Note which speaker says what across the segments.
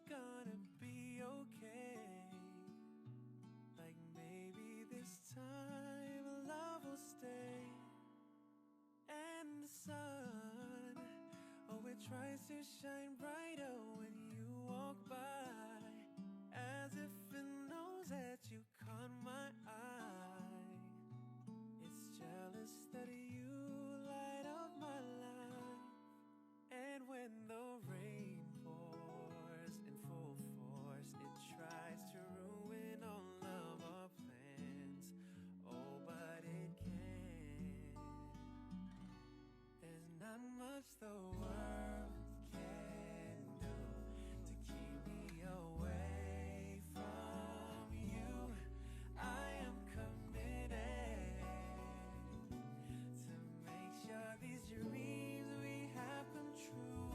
Speaker 1: gonna be okay. Like maybe this time love will stay. And the sun, oh, it tries to shine brighter when you walk by, as if it knows that you caught my eye. It's jealous that you light up my life. And when the rain pours in full force, it tries to ruin all of our plans. Oh, but it can't. There's not much the world can do to keep me away from you. I am committed to make sure these dreams we have come true.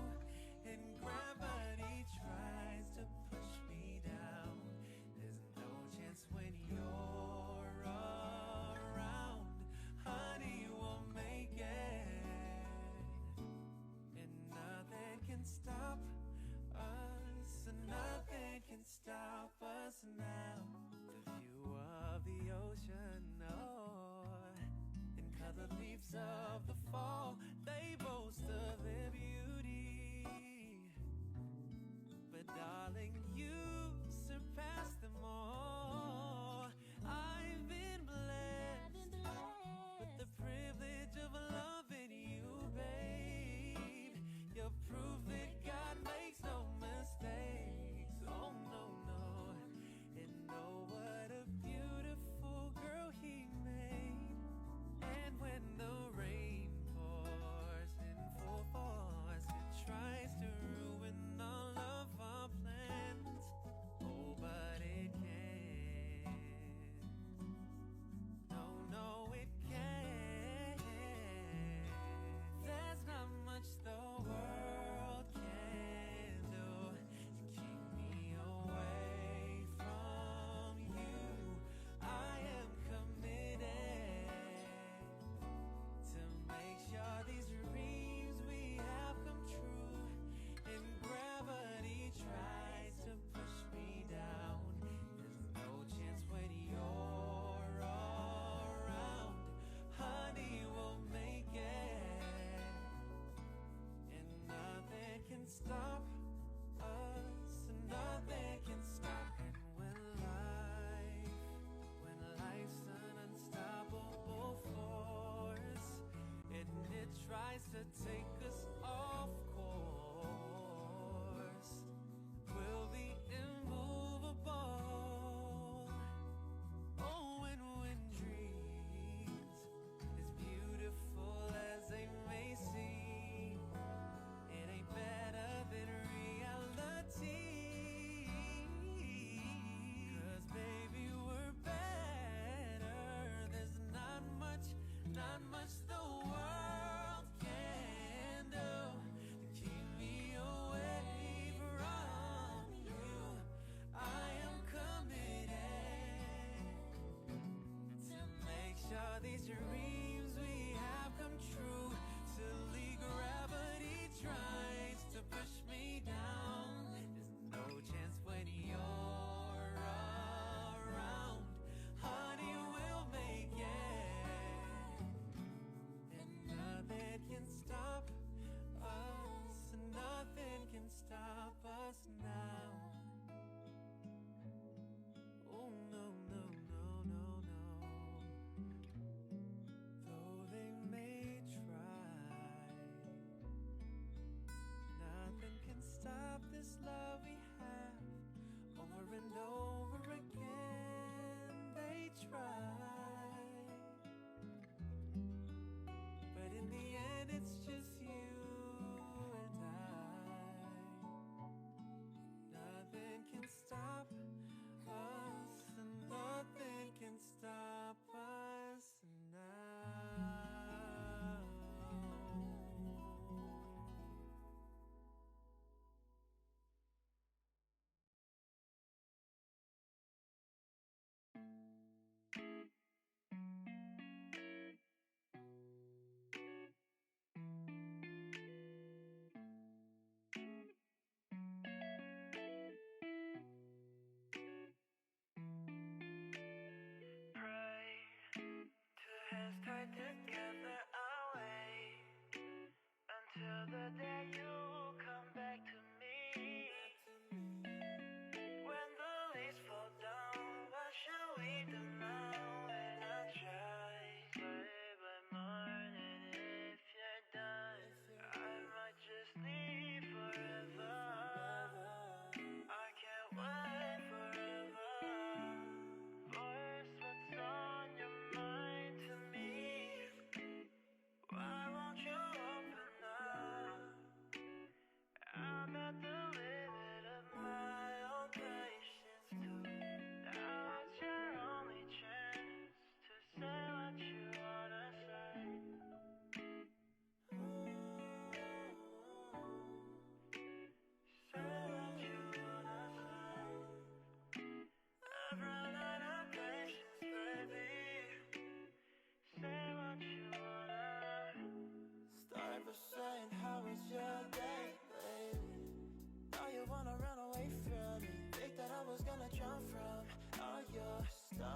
Speaker 1: And gravity tries to push me down. There's no chance when you're around, honey, we'll make it. And nothing can stop us, and nothing can stop us now. The view of the ocean, oh, and colored leaves of the fall, they boast of their beauty. But darling, you surpass them all. I've been blessed with the privilege of loving you, babe. You're proof that God makes no mistakes. Oh no, no. And know what a beautiful girl he made. And when the rain pours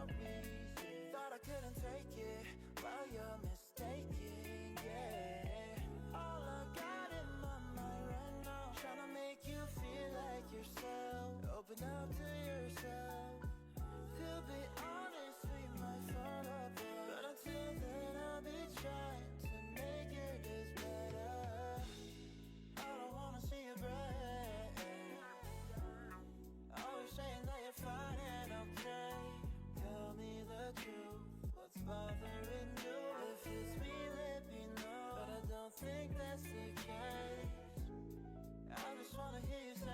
Speaker 1: sorry. Thought I couldn't take it, well you're mistaken, yeah. All I got in my mind right now, tryna make you feel like yourself. Open up to yourself. To be honest, we might fall apart, but until then I'll be trying to make your days better. I don't wanna see you break. Always saying that you're fine and okay. Tell me the truth, what's bothering you? If it's me, let me know, but I don't think that's the case. I just wanna hear you say,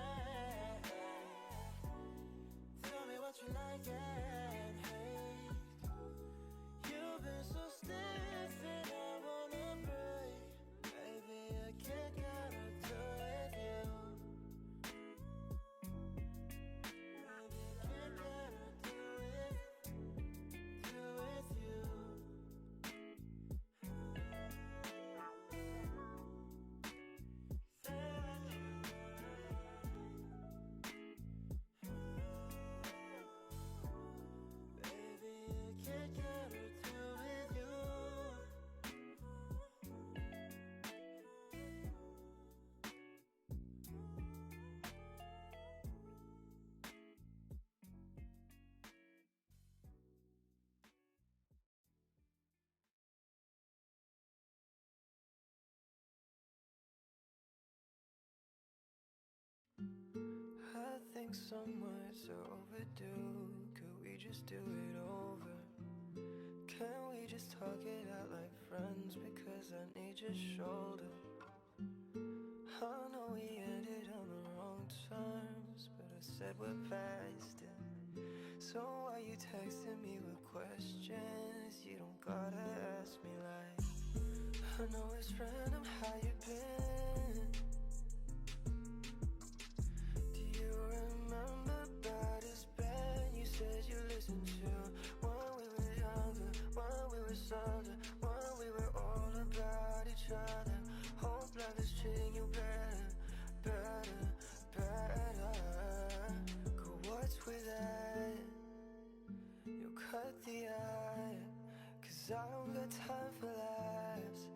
Speaker 1: tell me what you like and hate. You've been so stiff and I wanna break. Baby, I can't get to with you. Baby, I can't get to with you. Say what you baby, I can't get to with you. I think somewhere so overdue. Could we just do it over? Can we just talk it out like friends? Because I need your shoulder. I know we ended on the wrong terms, but I said we're past it. So why you texting me with questions? You don't gotta ask me like, I know it's random how you been. Do you remember about this band you said you listened to when we were younger, when we were softer, when we were all about each other? Hope life is treating you better, better, better. Go what's with that? You cut the eye, 'cause I don't got time for laughs.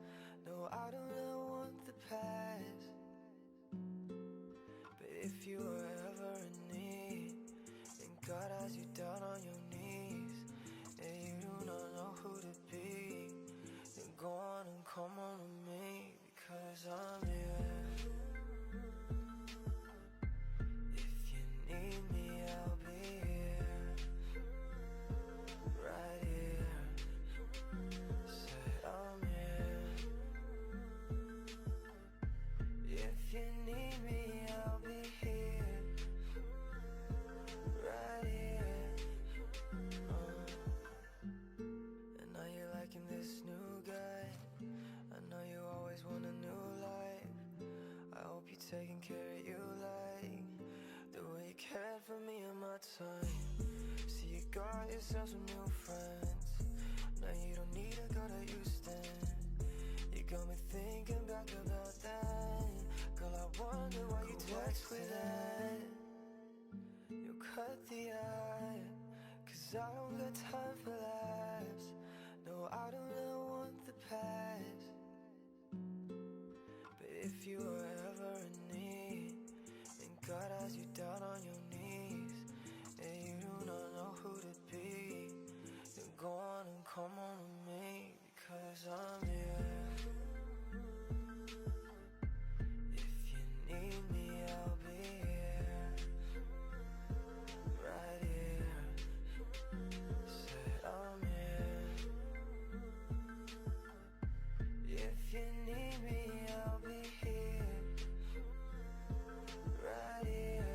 Speaker 1: No, I don't want the past. But if you were ever in need, and God has you down on your knees, and you do not know who to be, then go on and come on to me, because I'm here. If you need me, I'll be here. Right here. Said I'm here. If you need me, I'll be here. Right here. And now you're liking this new guy. I know you always want a new life. I hope you're taking care of you like the way you cared for me in my time. See, you got yourself some new friends. Now you don't need to go to Houston. You got me thinking back about that. Girl, I wonder why you text with that. You cut the eye, 'cause I don't got time for laughs. No, I don't want the past. But if you were ever in need, and God has you down on your knees, and you do not know who to be, then go on and come on to me, because I'm here. If you need me, I'll be here. Right here. Said I'm here. If you need me, I'll be here. Right here.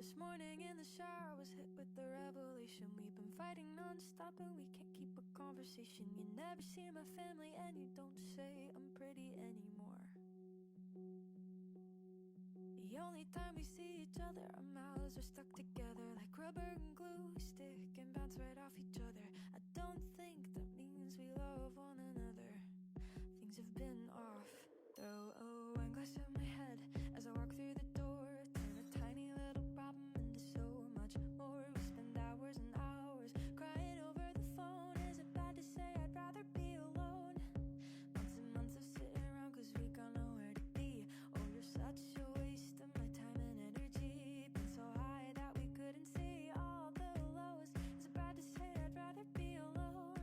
Speaker 1: This morning in the shower was hit with the revelation. We've been fighting non-stop and we can't keep a conversation. You never see my family and you don't say I'm pretty anymore. The only time we see each other, our mouths are stuck together like rubber and glue. We stick and bounce right off each other. I don't think that means we love one another. Things have been off. Throw a wine glass at my head as I walk through the door. Turn a tiny little problem into so much more. We spend hours and hours crying over the phone. Is it bad to say I'd rather be alone? Months and months of sitting around cause we got nowhere to be. Oh, you're such a waste of my time and energy. Been so high that we couldn't see all the lows. Is it bad to say I'd rather be alone?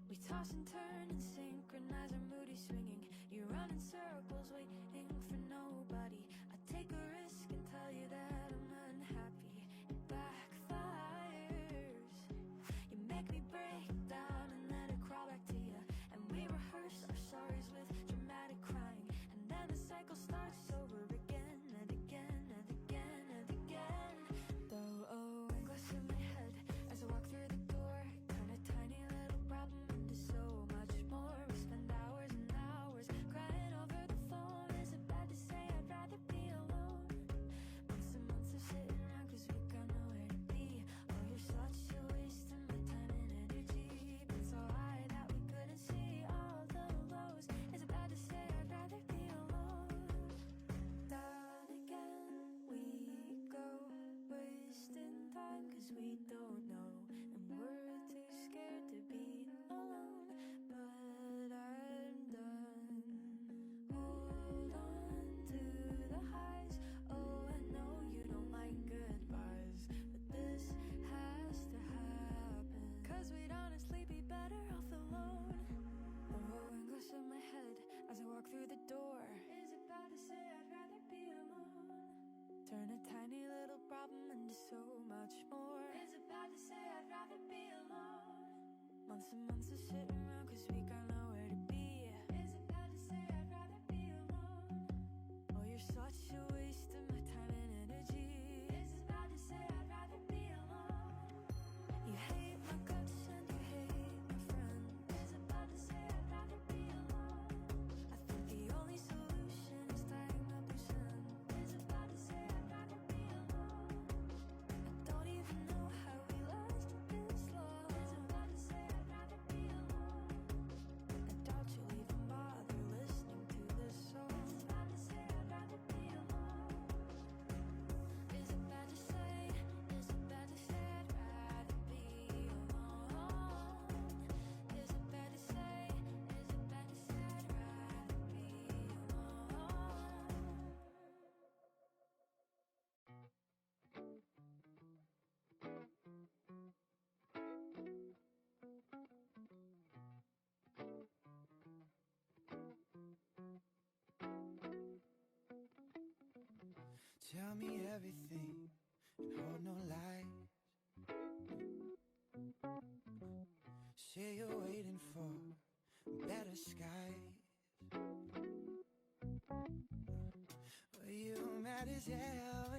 Speaker 1: We toss and turn and synchronize our moody swinging. You run in circles waiting for nobody. I take a risk and tell you that I'm unhappy. It backfires. You make me break down and then I crawl back to you. And we rehearse our sorries with dramatic crying. And then the cycle starts over again and again and again and again. Throw a wine glass in my head as I walk through the door. Turn a tiny little problem into so much more. We spend hours and hours crying over the phone. Is it bad to say I'd rather be alone? Months and months of sitting around cause we got nowhere to be. Oh, you're such a waste of my time and energy. Been so high that we couldn't see all the lows. Is it bad to say I'd rather be alone? Down again we go, wasting time cause we don't know. And we're too scared to be alone. But I'm done. Hold on to the highs. Oh, I know you don't like goodbyes, but this has to happen. Cause we'd honestly be better off alone. Oh, and glass in my head as I walk through the door. Is it bad to say I'd rather be alone? Turn a tiny little problem into so much more. Is it bad to say I'd rather be alone? Months and months of sitting around cause we got nowhere to be. Is it bad to say I'd rather be alone? Oh, you're such a waste of my time and energy. Is it bad to say I'd rather be alone? You hate my guts and you hate my friend. Is it bad to say I'd rather be alone? I think the only solution is tying up loose ends. Is it bad to say I'd rather be alone? I don't even know how we lasted this long. Is it bad to say I'd rather be alone? I doubt you'll even bother listening to this song. Is it bad to say I'd rather be alone? Is it bad to say? Is it bad to say I'd rather be alone? Is it bad to say? Is it bad to say I'd rather be alone?
Speaker 2: Tell me everything and hold no lies. Say you're waiting for better skies. Well, you mad as hell